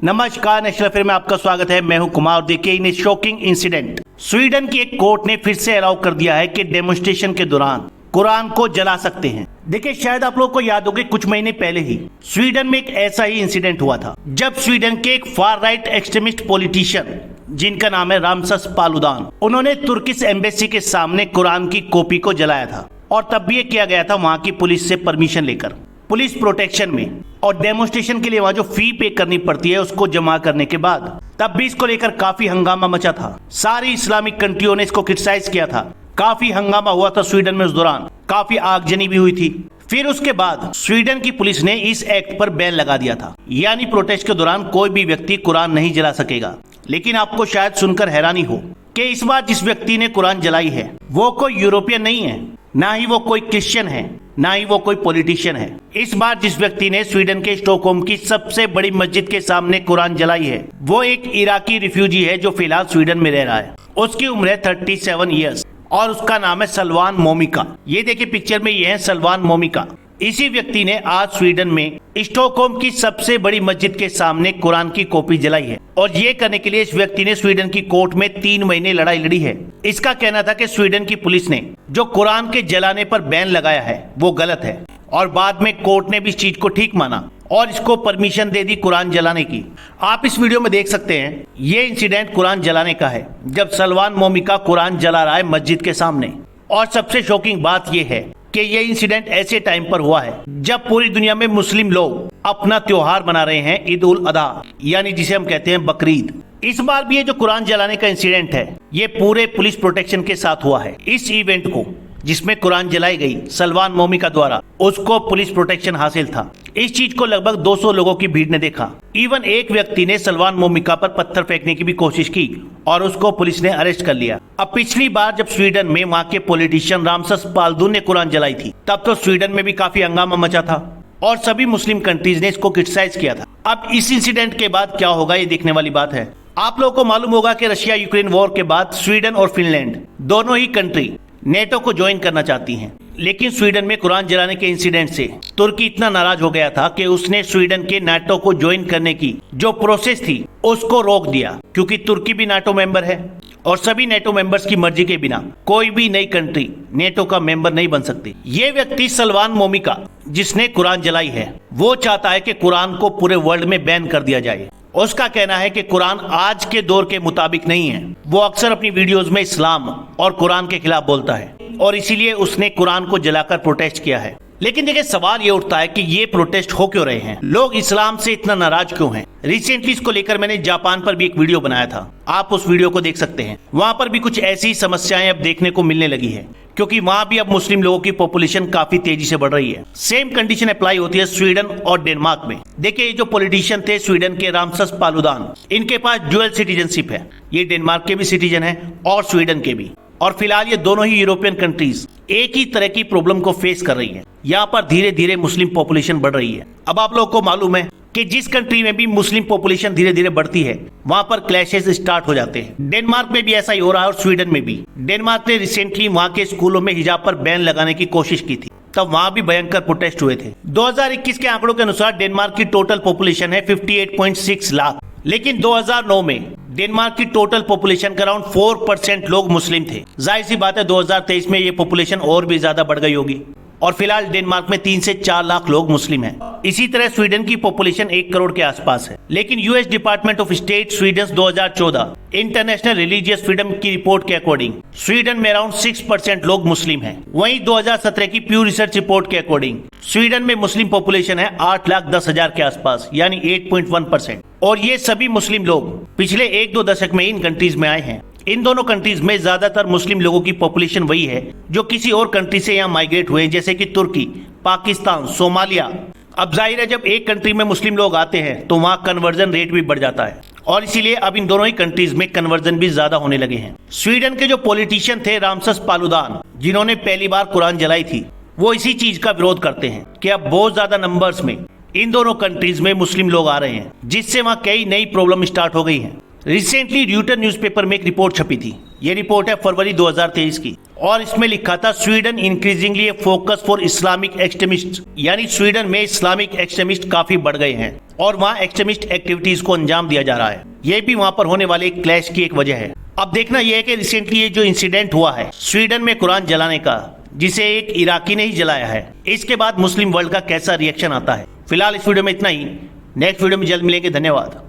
नमस्कार, national affair में आपका स्वागत है। मैं हूं कुमार। देखिए इन शॉकिंग इंसिडेंट, स्वीडन की एक कोर्ट ने फिर से अलाउ कर दिया है कि डेमोन्स्ट्रेशन के दौरान कुरान को जला सकते हैं। देखिए शायद आप लोगों को याद होगा कुछ महीने पहले ही स्वीडन में एक ऐसा ही इंसिडेंट हुआ था, जब स्वीडन के एक फार राइट एक्सट्रीमिस्ट पॉलिटिशियन जिनका नाम है रामसस पालुदान, उन्होंने तुर्किश एम्बेसी के सामने कुरान की कॉपी को जलाया था। और तब भी ये किया गया था वहां की पुलिस से परमिशन लेकर, पुलिस प्रोटेक्शन में। और डेमोन्स्ट्रेशन के लिए वहां जो फी पे करनी पड़ती है उसको जमा करने के बाद तब भी इसको लेकर काफी हंगामा मचा था। सारी इस्लामिक कंट्रियों ने इसको क्रिटिसाइज किया था। काफी हंगामा हुआ था स्वीडन में उस दौरान, काफी आगजनी भी हुई थी। फिर उसके बाद स्वीडन की पुलिस ने इस एक्ट पर बैन लगा दिया था, यानी प्रोटेस्ट के दौरान कोई भी व्यक्ति कुरान नहीं जला सकेगा। लेकिन आपको शायद सुनकर हैरानी हो कि इस बार जिस व्यक्ति ने कुरान जलाई है वो कोई यूरोपियन नहीं है, ना ही वो कोई क्रिश्चियन है, ना ही वो कोई पॉलिटिशियन है। इस बार जिस व्यक्ति ने स्वीडन के स्टॉकहोम की सबसे बड़ी मस्जिद के सामने कुरान जलाई है वो एक इराकी रिफ्यूजी है जो फिलहाल स्वीडन में रह रहा है। उसकी उम्र है 37 ईयर्स और उसका नाम है सलवान मोमिका। ये देखिए पिक्चर में ये है सलवान मोमिका। इसी व्यक्ति ने आज स्वीडन में स्टॉकहोम की सबसे बड़ी मस्जिद के सामने कुरान की कॉपी जलाई है। और ये करने के लिए इस व्यक्ति ने स्वीडन की कोर्ट में 3 महीने लड़ाई लड़ी है। इसका कहना था कि स्वीडन की पुलिस ने जो कुरान के जलाने पर बैन लगाया है वो गलत है, और बाद में कोर्ट ने भी इस चीज को ठीक माना और इसको परमिशन दे दी कुरान जलाने की। आप इस वीडियो में देख सकते हैं, ये इंसिडेंट कुरान जलाने का है, जब सलवान मोमिका कुरान जला रहा है मस्जिद के सामने। और सबसे शॉकिंग बात यह है कि ये इंसिडेंट ऐसे टाइम पर हुआ है जब पूरी दुनिया में मुस्लिम लोग अपना त्योहार मना रहे हैं, ईद उल अधा, यानी जिसे हम कहते हैं बकरीद। इस बार भी ये जो कुरान जलाने का इंसिडेंट है ये पूरे पुलिस प्रोटेक्शन के साथ हुआ है। इस इवेंट को जिसमें कुरान जलाई गई सलवान मोमिका द्वारा, उसको पुलिस प्रोटेक्शन हासिल था। इस चीज को लगभग 200 लोगों की भीड़ ने देखा। इवन एक व्यक्ति ने सलवान मोमिका पर पत्थर फेंकने की भी कोशिश की और उसको पुलिस ने अरेस्ट कर लिया। अब पिछली बार जब स्वीडन में वहां के पॉलिटिशियन रामसस पालुदान ने कुरान जलाई थी तब तो स्वीडन में भी काफी हंगामा मचा था और सभी मुस्लिम कंट्रीज ने इसको क्रिटिसाइज किया था। अब इस इंसिडेंट के बाद क्या होगा ये देखने वाली बात है। आप लोगों को मालूम होगा कि रशिया यूक्रेन वॉर के बाद स्वीडन और फिनलैंड दोनों ही कंट्री नेटो को ज्वाइन करना चाहती हैं। लेकिन स्वीडन में कुरान जलाने के इंसिडेंट से तुर्की इतना नाराज हो गया था कि उसने स्वीडन के नाटो को ज्वाइन करने की जो प्रोसेस थी उसको रोक दिया, क्योंकि तुर्की भी नाटो मेंबर है और सभी नेटो मेंबर्स की मर्जी के बिना कोई भी नई कंट्री नेटो का मेंबर नहीं बन सकती। ये व्यक्ति सलवान मोमिका जिसने कुरान जलाई है वो चाहता है कि कुरान को पूरे वर्ल्ड में बैन कर दिया जाए। उसका कहना है कि कुरान आज के दौर के मुताबिक नहीं है। वो अक्सर अपनी वीडियोस में इस्लाम और कुरान के खिलाफ बोलता है और इसीलिए उसने कुरान को जलाकर प्रोटेस्ट किया है। लेकिन देखिए सवाल ये उठता है कि ये प्रोटेस्ट हो क्यों रहे हैं, लोग इस्लाम से इतना नाराज क्यों हैं। रिसेंटली इसको लेकर मैंने जापान पर भी एक वीडियो बनाया था, आप उस वीडियो को देख सकते हैं। वहां पर भी कुछ ऐसी समस्याएं अब देखने को मिलने लगी है, क्योंकि वहां भी अब मुस्लिम लोगों की पॉपुलेशन काफी तेजी से बढ़ रही है। सेम कंडीशन अप्लाई होती है स्वीडन और डेनमार्क में। देखिए ये जो पॉलिटिशियन थे स्वीडन के रामसस पालुदान, इनके पास डुअल सिटीजनशिप है। ये डेनमार्क के भी सिटीजन है और स्वीडन के भी। और फिलहाल ये दोनों ही यूरोपियन कंट्रीज एक ही तरह की प्रॉब्लम को फेस कर रही है। यहाँ पर धीरे धीरे मुस्लिम पॉपुलेशन बढ़ रही है। अब आप लोगों को मालूम है कि जिस कंट्री में भी मुस्लिम पॉपुलेशन धीरे धीरे बढ़ती है वहां पर क्लैशेस स्टार्ट हो जाते हैं। डेनमार्क में भी ऐसा ही हो रहा है और स्वीडन में भी। डेनमार्क ने रिसेंटली वहां के स्कूलों में हिजाब पर बैन लगाने की कोशिश की थी, तब वहां भी भयंकर प्रोटेस्ट हुए थे। 2021 के आंकड़ों के अनुसार डेनमार्क की टोटल पॉपुलेशन है 58.6 लाख, लेकिन 2009 में डेनमार्क की टोटल पॉपुलेशन का अराउंड 4% लोग मुस्लिम थे। जाहिर सी बात है 2023 में ये पॉपुलेशन और भी ज्यादा बढ़ गई होगी और फिलहाल डेनमार्क में 3 से 4 लाख लोग मुस्लिम हैं। इसी तरह स्वीडन की पॉपुलेशन 1 करोड़ के आसपास है। लेकिन US department of state Sweden 2014 international religious freedom की रिपोर्ट के अकॉर्डिंग स्वीडन में अराउंड 6% लोग मुस्लिम हैं। वहीं 2017 की प्यू रिसर्च रिपोर्ट के अकॉर्डिंग स्वीडन में मुस्लिम पॉपुलेशन है 8,10,000 के आसपास, यानी 8.1%। और ये सभी मुस्लिम लोग पिछले 1-2 दशक में इन कंट्रीज में आए हैं। इन दोनों कंट्रीज में ज्यादातर मुस्लिम लोगों की पॉपुलेशन वही है जो किसी और कंट्री से यहाँ माइग्रेट हुए, जैसे कि तुर्की, पाकिस्तान, सोमालिया। अब जाहिर है जब एक कंट्री में मुस्लिम लोग आते हैं तो वहाँ कन्वर्जन रेट भी बढ़ जाता है और इसीलिए अब इन दोनों ही कंट्रीज में कन्वर्जन भी ज्यादा होने लगे हैं। स्वीडन के जो पॉलिटिशियन थे रामसस पालुदान, जिन्होंने पहली बार कुरान जलाई थी, वो इसी चीज का विरोध करते हैं कि अब बहुत ज्यादा नंबर्स में इन दोनों कंट्रीज में मुस्लिम लोग आ रहे हैं, जिससे वहाँ कई नई प्रॉब्लम स्टार्ट हो गई है। रिसेंटली र्यूटर न्यूज़पेपर में एक रिपोर्ट छपी थी ये रिपोर्ट है फरवरी 2023 की और इसमें लिखा था Sweden increasingly A focus for Islamic extremist, यानी स्वीडन में इस्लामिक एक्सट्रीमिस्ट काफी बढ़ गए हैं और वहाँ एक्सट्रीमिस्ट एक्टिविटीज को अंजाम दिया जा रहा है। ये भी वहाँ पर होने वाले क्लैश की एक वजह है। अब देखना यह है कि रिसेंटली ये जो इंसिडेंट हुआ है स्वीडन में कुरान जलाने का, जिसे एक इराकी ने ही जलाया है, इसके बाद मुस्लिम वर्ल्ड का कैसा रिएक्शन आता है। फिलहाल इस वीडियो में इतना ही, नेक्स्ट वीडियो में जल्द मिलेंगे। धन्यवाद।